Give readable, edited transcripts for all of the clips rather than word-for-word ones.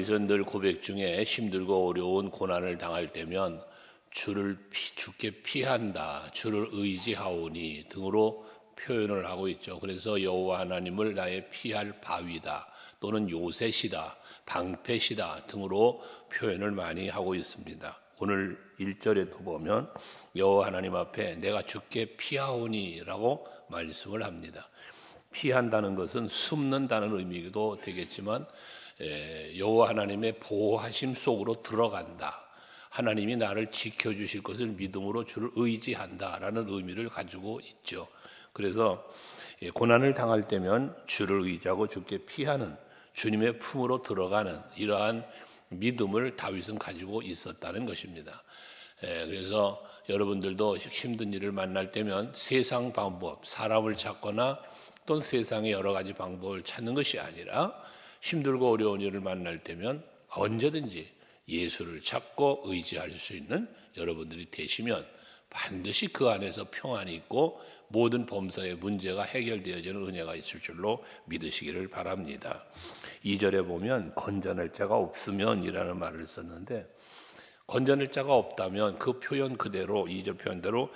다윗은 늘 고백 중에 힘들고 어려운 고난을 당할 때면 주께 피한다, 주를 의지하오니 등으로 표현을 하고 있죠. 그래서 여호와 하나님을 나의 피할 바위다 또는 요새시다, 방패시다 등으로 표현을 많이 하고 있습니다. 오늘 1절에도 보면 여호와 하나님 앞에 내가 주께 피하오니라고 말씀을 합니다. 피한다는 것은 숨는다는 의미도 되겠지만 여호와 하나님의 보호하심 속으로 들어간다. 하나님이 나를 지켜주실 것을 믿음으로 주를 의지한다라는 의미를 가지고 있죠. 그래서 고난을 당할 때면 주를 의지하고 주께 피하는, 주님의 품으로 들어가는 이러한 믿음을 다윗은 가지고 있었다는 것입니다. 그래서 여러분들도 힘든 일을 만날 때면 세상 방법, 사람을 찾거나 또는 세상의 여러 가지 방법을 찾는 것이 아니라 힘들고 어려운 일을 만날 때면 언제든지 예수를 찾고 의지할 수 있는 여러분들이 되시면 반드시 그 안에서 평안이 있고 모든 범사의 문제가 해결되어지는 은혜가 있을 줄로 믿으시기를 바랍니다. 2절에 보면 건져낼 자가 없으면 이라는 말을 썼는데, 건져낼 자가 없다면 그 표현 그대로, 2절 표현대로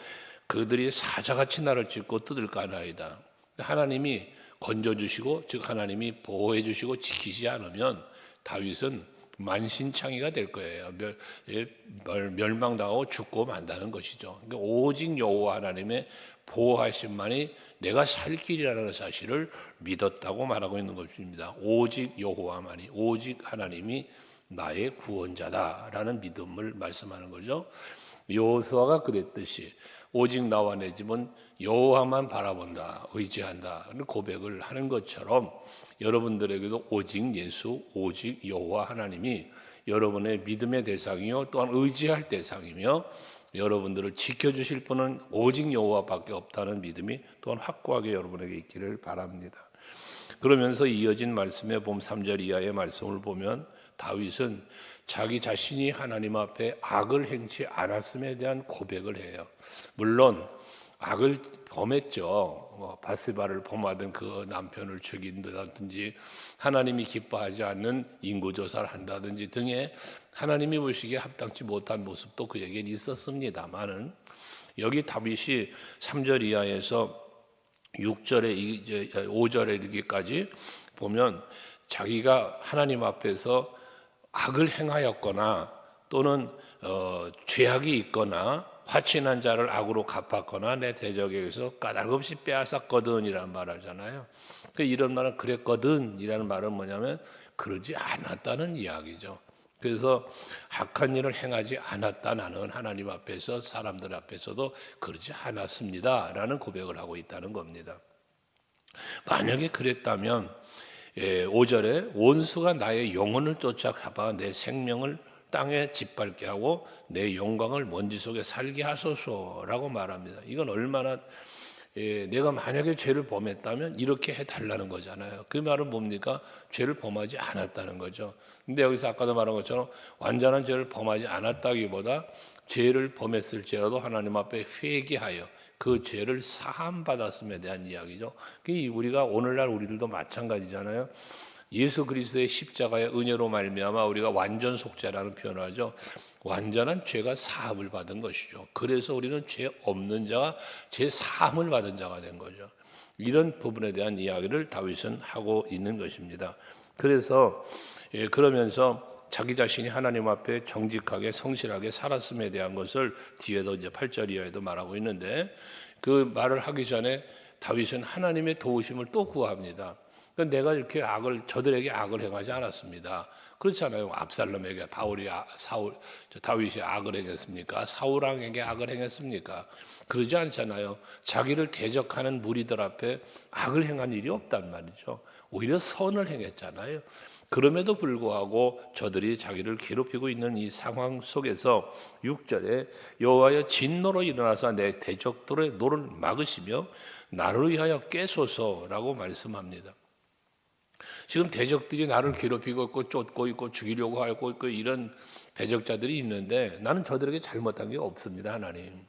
그들이 사자같이 나를 찢고 뜯을까 하나이다. 하나님이 건져주시고 즉 하나님이 보호해주시고 지키지 않으면 다윗은 만신창이가 될 거예요. 멸망당하고 죽고 만다는 것이죠. 그러니까 오직 여호와 하나님의 보호하심만이 내가 살 길이라는 사실을 믿었다고 말하고 있는 것입니다. 오직 여호와만이, 오직 하나님이 나의 구원자다라는 믿음을 말씀하는 거죠. 여호수아가 그랬듯이 오직 나와 내 집은 여호와만 바라본다, 의지한다 고백을 하는 것처럼 여러분들에게도 오직 예수, 오직 여호와 하나님이 여러분의 믿음의 대상이요 또한 의지할 대상이며 여러분들을 지켜주실 분은 오직 여호와밖에 없다는 믿음이 또한 확고하게 여러분에게 있기를 바랍니다. 그러면서 이어진 말씀에 보면 3절 이하의 말씀을 보면 다윗은 자기 자신이 하나님 앞에 악을 행치 않았음에 대한 고백을 해요. 물론 악을 범했죠. 바세바를 범하던 그 남편을 죽인다든지 하나님이 기뻐하지 않는 인구조사를 한다든지 등의 하나님이 보시기에 합당치 못한 모습도 그에게 있었습니다만은 여기 다윗이 3절 이하에서 6절에 이제 5절에 이르기까지 보면 자기가 하나님 앞에서 악을 행하였거나 또는 죄악이 있거나 화친한 자를 악으로 갚았거나 내 대적에게서 까닭없이 빼앗았거든이라는 말을 하잖아요. 이런 말은 그랬거든이라는 말은 뭐냐면 그러지 않았다는 이야기죠. 그래서 악한 일을 행하지 않았다, 나는 하나님 앞에서 사람들 앞에서도 그러지 않았습니다라는 고백을 하고 있다는 겁니다. 만약에 그랬다면 5절에 원수가 나의 영혼을 쫓아가봐 내 생명을 땅에 짓밟게 하고 내 영광을 먼지 속에 살게 하소서라고 말합니다. 이건 얼마나 내가 만약에 죄를 범했다면 이렇게 해달라는 거잖아요. 그 말은 뭡니까? 죄를 범하지 않았다는 거죠. 근데 여기서 아까도 말한 것처럼 완전한 죄를 범하지 않았다기보다 죄를 범했을지라도 하나님 앞에 회개하여 그 죄를 사함받았음에 대한 이야기죠. 우리가 오늘날 우리들도 마찬가지잖아요. 예수 그리스도의 십자가의 은혜로 말미암아 우리가 완전 속죄라는 표현을 하죠. 완전한 죄가 사함을 받은 것이죠. 그래서 우리는 죄 없는 자가 죄 사함을 받은 자가 된 거죠. 이런 부분에 대한 이야기를 다윗은 하고 있는 것입니다. 그래서 그러면서 자기 자신이 하나님 앞에 정직하게 성실하게 살았음에 대한 것을 뒤에도 이제 8절 이하에도 말하고 있는데 그 말을 하기 전에 다윗은 하나님의 도우심을 또 구합니다. 그러니까 내가 이렇게 저들에게 악을 행하지 않았습니다. 그렇잖아요. 압살롬에게 다윗이 악을 행했습니까? 사울 왕에게 악을 행했습니까? 그러지 않잖아요. 자기를 대적하는 무리들 앞에 악을 행한 일이 없단 말이죠. 오히려 선을 행했잖아요. 그럼에도 불구하고 저들이 자기를 괴롭히고 있는 이 상황 속에서 6절에 여호와여 진노로 일어나서 내 대적들의 노를 막으시며 나를 위하여 깨소서라고 말씀합니다. 지금 대적들이 나를 괴롭히고 있고 쫓고 있고 죽이려고 하고 있고 이런 대적자들이 있는데 나는 저들에게 잘못한 게 없습니다, 하나님.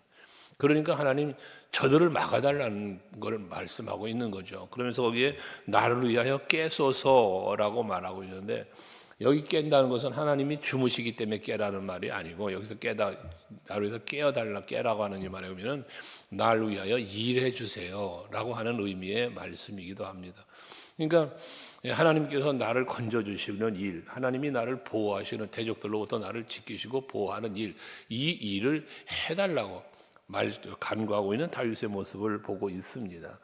그러니까 하나님 저들을 막아달라는 걸 말씀하고 있는 거죠. 그러면서 거기에 나를 위하여 깨소서라고 말하고 있는데 여기 깬다는 것은 하나님이 주무시기 때문에 깨라는 말이 아니고, 여기서 나를 위해서 깨라고 하는 이 말에 보면은 날 위하여 일해 주세요라고 하는 의미의 말씀이기도 합니다. 그러니까 하나님께서 나를 건져주시는 일, 하나님이 나를 보호하시는, 대적들로부터 나를 지키시고 보호하는 일, 이 일을 해달라고 간구하고 있는 다윗의 모습을 보고 있습니다.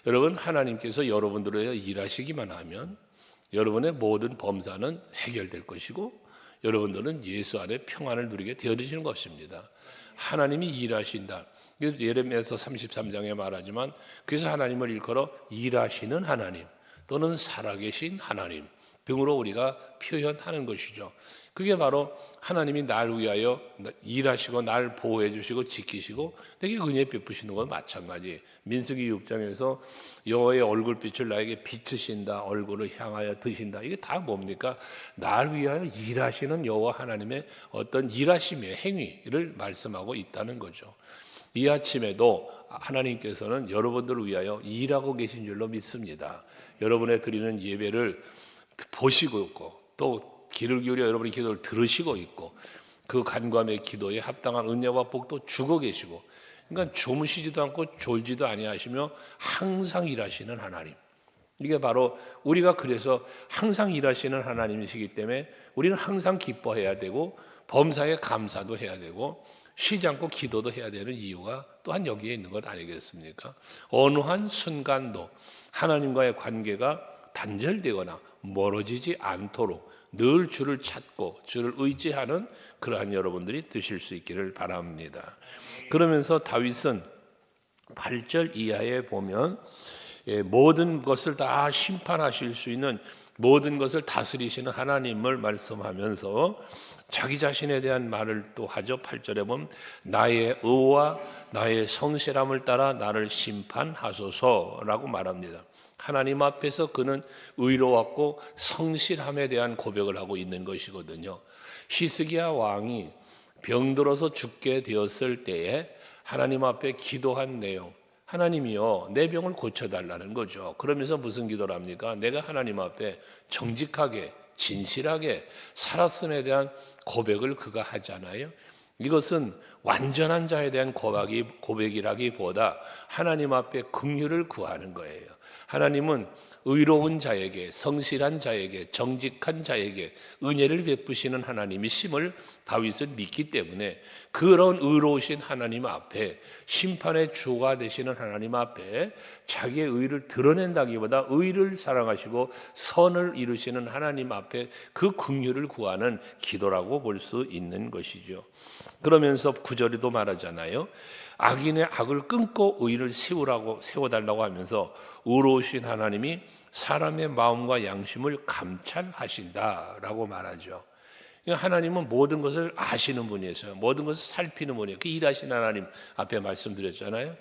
여러분, 하나님께서 여러분들을 위해 일하시기만 하면 여러분의 모든 범사는 해결될 것이고, 여러분들은 예수 안에 평안을 누리게 되어지는 것입니다. 하나님이 일하신다. 그래서 예레미야서 33장에 말하지만, 그래서 하나님을 일컬어 일하시는 하나님 또는 살아계신 하나님 등으로 우리가 표현하는 것이죠. 그게 바로 하나님이 날 위하여 일하시고 날 보호해 주시고 지키시고 되게 은혜 베푸시는 건 마찬가지. 민수기 6장에서 여호와의 얼굴빛을 나에게 비추신다, 얼굴을 향하여 드신다. 이게 다 뭡니까? 날 위하여 일하시는 여호와 하나님의 어떤 일하심의 행위를 말씀하고 있다는 거죠. 이 아침에도 하나님께서는 여러분들을 위하여 일하고 계신 줄로 믿습니다. 여러분의 드리는 예배를 보시고 있고, 또 귀를 기울여 여러분의 기도를 들으시고 있고, 그 간구함의 기도에 합당한 은혜와 복도 주고 계시고, 그러니까 주무시지도 않고 졸지도 아니하시며 항상 일하시는 하나님. 이게 바로 우리가 그래서 항상 일하시는 하나님이시기 때문에 우리는 항상 기뻐해야 되고, 범사에 감사도 해야 되고, 쉬지 않고 기도도 해야 되는 이유가 또한 여기에 있는 것 아니겠습니까? 어느 한 순간도 하나님과의 관계가 단절되거나 멀어지지 않도록 늘 주를 찾고 주를 의지하는 그러한 여러분들이 되실 수 있기를 바랍니다. 그러면서 다윗은 8절 이하에 보면 모든 것을 다 심판하실 수 있는, 모든 것을 다스리시는 하나님을 말씀하면서 자기 자신에 대한 말을 또 하죠. 8절에 보면 나의 의와 나의 성실함을 따라 나를 심판하소서라고 말합니다. 하나님 앞에서 그는 의로웠고 성실함에 대한 고백을 하고 있는 것이거든요. 히스기야 왕이 병들어서 죽게 되었을 때에 하나님 앞에 기도한 내용, 하나님이요 내 병을 고쳐달라는 거죠. 그러면서 무슨 기도를 합니까? 내가 하나님 앞에 정직하게 진실하게 살았음에 대한 고백을 그가 하잖아요. 이것은 완전한 자에 대한 고백이라기보다 하나님 앞에 긍휼을 구하는 거예요. 하나님은 의로운 자에게, 성실한 자에게, 정직한 자에게 은혜를 베푸시는 하나님이심을 다윗은 믿기 때문에 그런 의로우신 하나님 앞에, 심판의 주가 되시는 하나님 앞에 자기의 의를 드러낸다기보다 의를 사랑하시고 선을 이루시는 하나님 앞에 그 긍휼을 구하는 기도라고 볼 수 있는 것이죠. 그러면서 9절에도 말하잖아요. 악인의 악을 끊고 의를 세워달라고 하면서 의로우신 하나님이 사람의 마음과 양심을 감찰하신다라고 말하죠. 하나님은 모든 것을 아시는 분이세요. 모든 것을 살피는 분이에요. 그 일하시는 하나님 앞에 말씀드렸잖아요.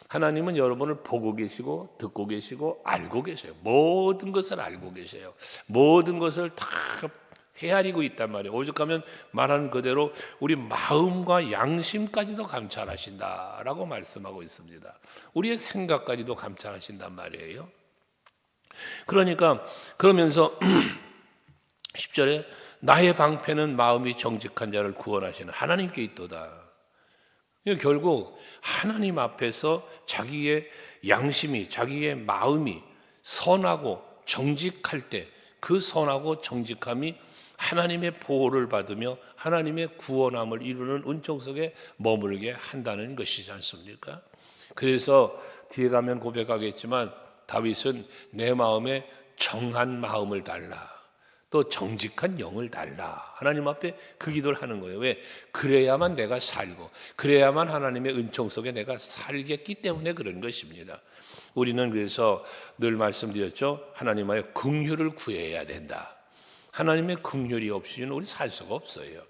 하나님은 여러분을 보고 계시고 듣고 계시고 알고 계세요. 모든 것을 알고 계세요. 모든 것을 다 헤아리고 있단 말이에요. 오죽하면 말하는 그대로 우리 마음과 양심까지도 감찰하신다라고 말씀하고 있습니다. 우리의 생각까지도 감찰하신단 말이에요. 그러니까 그러면서 10절에 나의 방패는 마음이 정직한 자를 구원하시는 하나님께 있도다. 결국 하나님 앞에서 자기의 양심이, 자기의 마음이 선하고 정직할 때 그 선하고 정직함이 하나님의 보호를 받으며 하나님의 구원함을 이루는 은총 속에 머물게 한다는 것이지 않습니까? 그래서 뒤에 가면 고백하겠지만 다윗은 내 마음에 정한 마음을 달라, 또 정직한 영을 달라, 하나님 앞에 그 기도를 하는 거예요. 왜? 그래야만 내가 살고 그래야만 하나님의 은총 속에 내가 살겠기 때문에 그런 것입니다. 우리는 그래서 늘 말씀드렸죠. 하나님의 긍휼을 구해야 된다. 하나님의 긍휼이 없이는 우리 살 수가 없어요.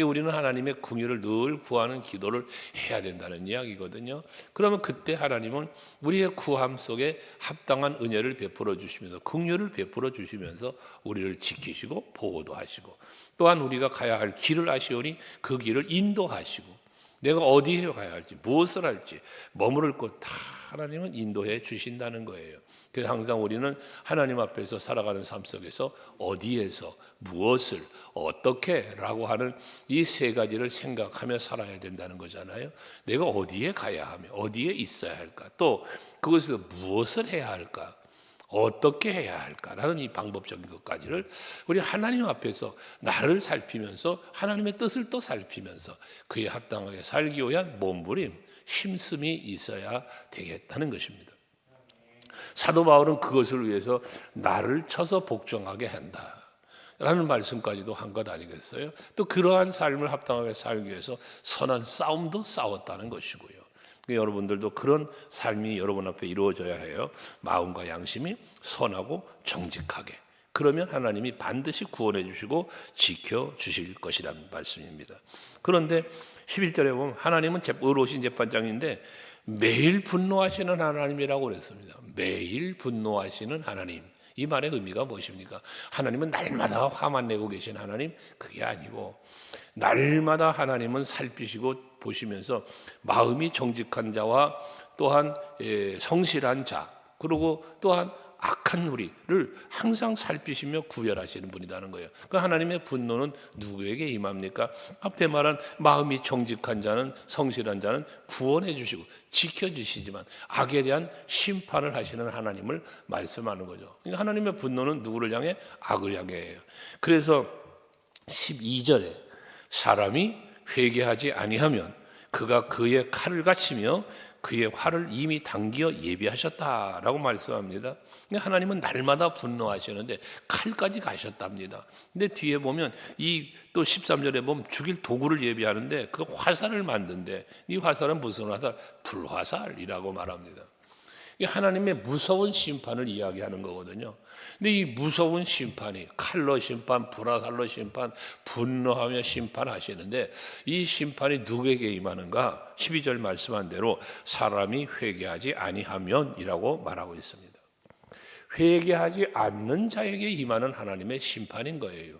우리는 하나님의 긍휼을 늘 구하는 기도를 해야 된다는 이야기거든요. 그러면 그때 하나님은 우리의 구함 속에 합당한 은혜를 베풀어 주시면서, 긍휼을 베풀어 주시면서 우리를 지키시고 보호도 하시고, 또한 우리가 가야 할 길을 아시오니 그 길을 인도하시고, 내가 어디에 가야 할지, 무엇을 할지, 머무를 곳 다 하나님은 인도해 주신다는 거예요. 그래서 항상 우리는 하나님 앞에서 살아가는 삶 속에서 어디에서 무엇을 어떻게 라고 하는 이 세 가지를 생각하며 살아야 된다는 거잖아요. 내가 어디에 가야 하며 어디에 있어야 할까, 또 그것에서 무엇을 해야 할까, 어떻게 해야 할까라는 이 방법적인 것까지를 우리 하나님 앞에서 나를 살피면서 하나님의 뜻을 또 살피면서 그에 합당하게 살기 위한 몸부림, 힘씀이 있어야 되겠다는 것입니다. 사도 바울은 그것을 위해서 나를 쳐서 복종하게 한다 라는 말씀까지도 한 것 아니겠어요? 또 그러한 삶을 합당하게 살기 위해서 선한 싸움도 싸웠다는 것이고요. 여러분들도 그런 삶이 여러분 앞에 이루어져야 해요. 마음과 양심이 선하고 정직하게. 그러면 하나님이 반드시 구원해 주시고 지켜 주실 것이라는 말씀입니다. 그런데 11절에 보면 하나님은 의로우신 재판장인데 매일 분노하시는 하나님이라고 그랬습니다. 매일 분노하시는 하나님. 이 말의 의미가 무엇입니까? 하나님은 날마다 화만 내고 계신 하나님? 그게 아니고 날마다 하나님은 살피시고 보시면서 마음이 정직한 자와 또한 성실한 자, 그리고 또한 악한 우리를 항상 살피시며 구별하시는 분이라는 거예요. 그 하나님의 분노는 누구에게 임합니까? 앞에 말한 마음이 정직한 자는, 성실한 자는 구원해 주시고 지켜주시지만 악에 대한 심판을 하시는 하나님을 말씀하는 거죠. 그러니까 하나님의 분노는 누구를 향해? 악을 향해예요. 그래서 12절에 사람이 회개하지 아니하면 그가 그의 칼을 갖추며 그의 활을 이미 당기어 예비하셨다라고 말씀합니다. 하나님은 날마다 분노하시는데 칼까지 가셨답니다. 근데 뒤에 보면 이 또 13절에 보면 죽일 도구를 예비하는데 그 화살을 만든데 이 화살은 무슨 화살? 불화살이라고 말합니다. 하나님의 무서운 심판을 이야기하는 거거든요. 근데 이 무서운 심판이 칼로 심판, 불화살로 심판, 분노하며 심판하시는데 이 심판이 누구에게 임하는가? 12절 말씀한 대로 사람이 회개하지 아니하면이라고 말하고 있습니다. 회개하지 않는 자에게 임하는 하나님의 심판인 거예요.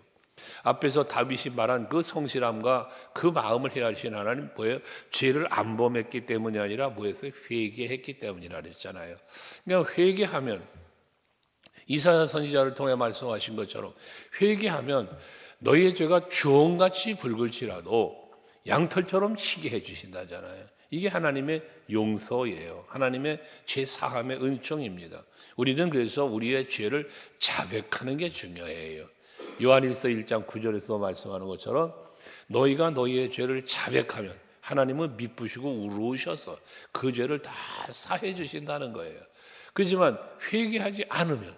앞에서 다윗이 말한 그 성실함과 그 마음을 헤아리신 하나님 뭐예요? 죄를 안 범했기 때문이 아니라 뭐였어요? 회개했기 때문이라 그랬잖아요. 그러니까 회개하면 이사야 선지자를 통해 말씀하신 것처럼 회개하면 너희의 죄가 주홍같이 붉을지라도 양털처럼 희게 해주신다잖아요. 이게 하나님의 용서예요. 하나님의 죄 사함의 은총입니다. 우리는 그래서 우리의 죄를 자백하는 게 중요해요. 요한일서 1장 9절에서 말씀하는 것처럼 너희가 너희의 죄를 자백하면 하나님은 미쁘시고 우러우셔서 그 죄를 다 사해 주신다는 거예요. 그렇지만 회개하지 않으면,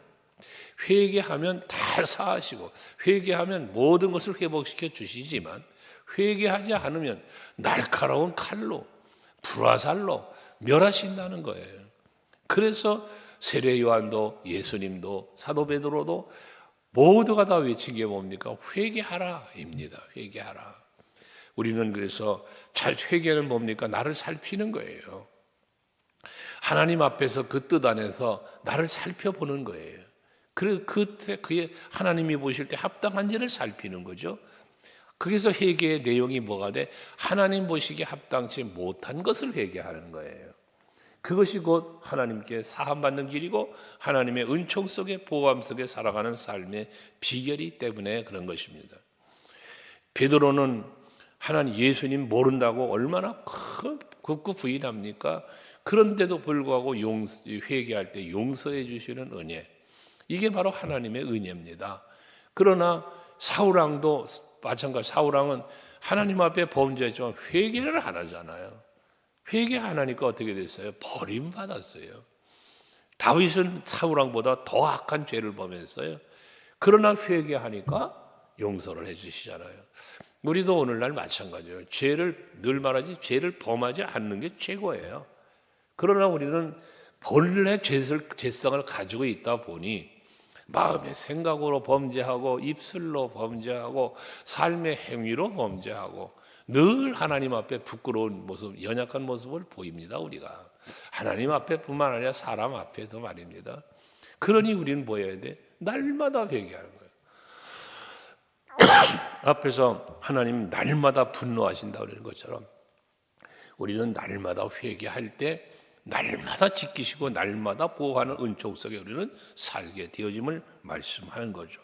회개하면 다 사하시고 회개하면 모든 것을 회복시켜 주시지만 회개하지 않으면 날카로운 칼로, 불화살로 멸하신다는 거예요. 그래서 세례 요한도 예수님도 사도 베드로도 모두가 다 외친 게 뭡니까? 회개하라입니다. 회개하라. 우리는 그래서 잘 회개는 뭡니까? 나를 살피는 거예요. 하나님 앞에서 그 뜻 안에서 나를 살펴보는 거예요. 그래 그의 하나님이 보실 때 합당한지를 살피는 거죠. 거기서 회개의 내용이 뭐가 돼? 하나님 보시기에 합당치 못한 것을 회개하는 거예요. 그것이 곧 하나님께 사함받는 길이고 하나님의 은총 속에 보호함 속에 살아가는 삶의 비결이 때문에 그런 것입니다. 베드로는 하나님 예수님 모른다고 얼마나 극구 부인합니까? 그런데도 불구하고 회개할 때 용서해 주시는 은혜, 이게 바로 하나님의 은혜입니다. 그러나 사울왕도 마찬가지. 사울왕은 하나님 앞에 범죄했지만 회개를 안 하잖아요. 회개 안 하니까 어떻게 됐어요? 버림받았어요. 다윗은 사울왕보다 더 악한 죄를 범했어요. 그러나 회개하니까 용서를 해주시잖아요. 우리도 오늘날 마찬가지예요. 죄를 늘 말하지 죄를 범하지 않는 게 최고예요. 그러나 우리는 본래 죄성을 가지고 있다 보니 마음의 생각으로 범죄하고 입술로 범죄하고 삶의 행위로 범죄하고 늘 하나님 앞에 부끄러운 모습, 연약한 모습을 보입니다. 우리가 하나님 앞에뿐만 아니라 사람 앞에도 말입니다. 그러니 우리는 뭐 해야 돼? 날마다 회개하는 거예요. 앞에서 하나님 날마다 분노하신다 그러는 것처럼 우리는 날마다 회개할 때 날마다 지키시고 날마다 보호하는 은총 속에 우리는 살게 되어짐을 말씀하는 거죠.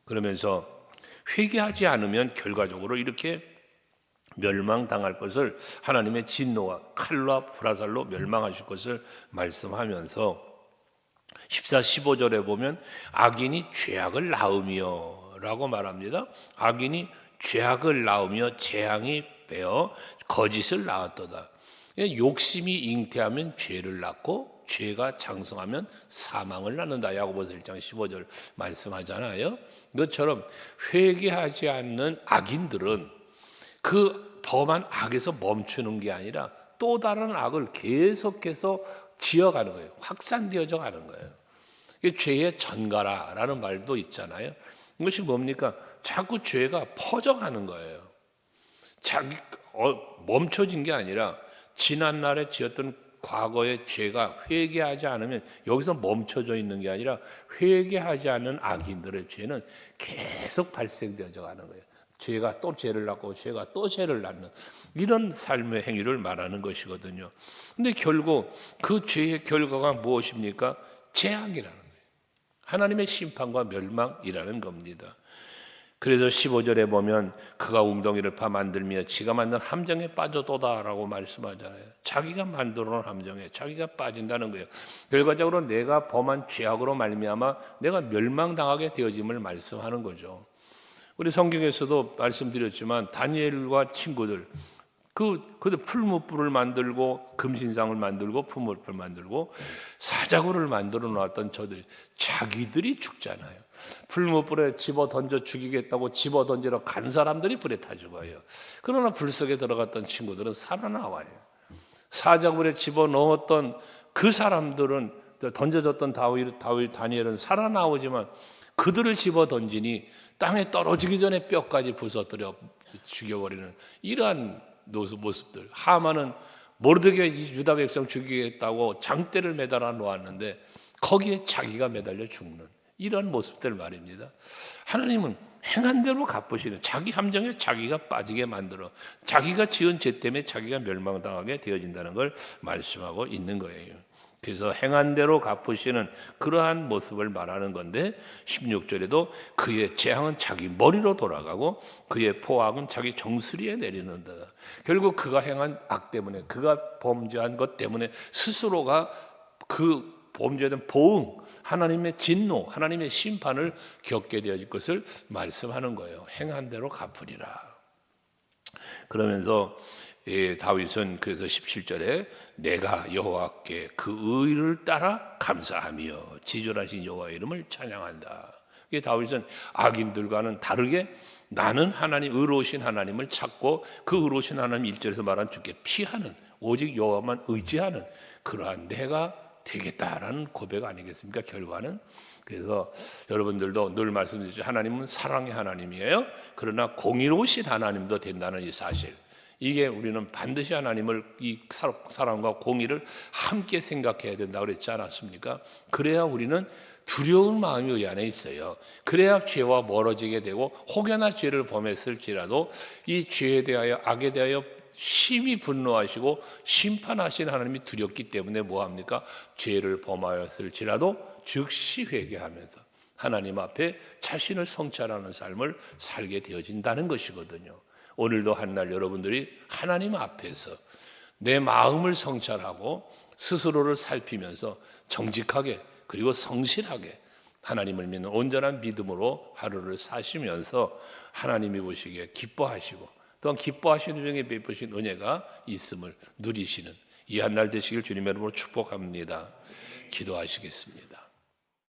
그러면서 회개하지 않으면 결과적으로 이렇게 멸망당할 것을, 하나님의 진노와 칼과 불화살로 멸망하실 것을 말씀하면서 14, 15절에 보면 악인이 죄악을 낳으며 라고 말합니다. 악인이 죄악을 낳으며 재앙이 빼어 거짓을 낳았도다. 욕심이 잉태하면 죄를 낳고 죄가 장성하면 사망을 낳는다. 야고보서 1장 15절 말씀하잖아요. 그것처럼 회개하지 않는 악인들은 그 범한 악에서 멈추는 게 아니라 또 다른 악을 계속해서 지어가는 거예요. 확산되어져 가는 거예요. 죄의 전가라라는 말도 있잖아요. 이것이 뭡니까? 자꾸 죄가 퍼져가는 거예요. 멈춰진 게 아니라 지난날에 지었던 과거의 죄가 회개하지 않으면 여기서 멈춰져 있는 게 아니라 회개하지 않는 악인들의 죄는 계속 발생되어져 가는 거예요. 죄가 또 죄를 낳고 죄가 또 죄를 낳는 이런 삶의 행위를 말하는 것이거든요. 근데 결국 그 죄의 결과가 무엇입니까? 재앙이라는 거예요. 하나님의 심판과 멸망이라는 겁니다. 그래서 15절에 보면 그가 웅덩이를 파 만들며 지가 만든 함정에 빠져도다라고 말씀하잖아요. 자기가 만들어 놓은 함정에 자기가 빠진다는 거예요. 결과적으로 내가 범한 죄악으로 말미암아 내가 멸망당하게 되어짐을 말씀하는 거죠. 우리 성경에서도 말씀드렸지만 다니엘과 친구들 그들 풀무불을 만들고 금신상을 만들고 풀무불을 만들고 사자굴을 만들어 놨던 저들 자기들이 죽잖아요. 풀무불에 집어 던져 죽이겠다고 집어 던지러 간 사람들이 불에 타 죽어요. 그러나 불 속에 들어갔던 친구들은 살아나와요. 사자굴에 집어 넣었던 그 사람들은 던져졌던 다니엘은 살아나오지만 그들을 집어 던지니 땅에 떨어지기 전에 뼈까지 부서뜨려 죽여버리는 이러한 모습들. 하만은 모르드게 유다 백성 죽이겠다고 장대를 매달아 놓았는데 거기에 자기가 매달려 죽는 이런 모습들 말입니다. 하나님은 행한 대로 갚으시는, 자기 함정에 자기가 빠지게 만들어 자기가 지은 죄 때문에 자기가 멸망당하게 되어진다는 걸 말씀하고 있는 거예요. 그래서 행한 대로 갚으시는 그러한 모습을 말하는 건데 16절에도 그의 재앙은 자기 머리로 돌아가고 그의 포악은 자기 정수리에 내리는다. 결국 그가 행한 악 때문에, 그가 범죄한 것 때문에 스스로가 그 범죄된 보응, 하나님의 진노, 하나님의 심판을 겪게 되어질 것을 말씀하는 거예요. 행한 대로 갚으리라. 그러면서 다윗은 그래서 17절에 내가 여호와께 그 의를 따라 감사하며 지존하신 여호와의 이름을 찬양한다. 다윗은 악인들과는 다르게 나는 하나님, 의로우신 하나님을 찾고 그 의로우신 하나님 1절에서 말한 주께 피하는, 오직 여호와만 의지하는 그러한 내가 되겠다라는 고백 아니겠습니까? 결과는. 그래서 여러분들도 늘 말씀드리죠. 하나님은 사랑의 하나님이에요. 그러나 공의로우신 하나님도 된다는 이 사실, 이게 우리는 반드시 하나님을, 이 사랑과 공의를 함께 생각해야 된다고 그랬지 않았습니까? 그래야 우리는 두려운 마음이 우리 안에 있어요. 그래야 죄와 멀어지게 되고 혹여나 죄를 범했을지라도 이 죄에 대하여, 악에 대하여 심히 분노하시고 심판하신 하나님이 두렵기 때문에 뭐합니까? 죄를 범하였을지라도 즉시 회개하면서 하나님 앞에 자신을 성찰하는 삶을 살게 되어진다는 것이거든요. 오늘도 한날 여러분들이 하나님 앞에서 내 마음을 성찰하고 스스로를 살피면서 정직하게 그리고 성실하게 하나님을 믿는 온전한 믿음으로 하루를 사시면서 하나님이 보시기에 기뻐하시고 또한 기뻐하시는 중에 베푸신 은혜가 있음을 누리시는 이 한날 되시길 주님의 이름으로 축복합니다. 기도하시겠습니다.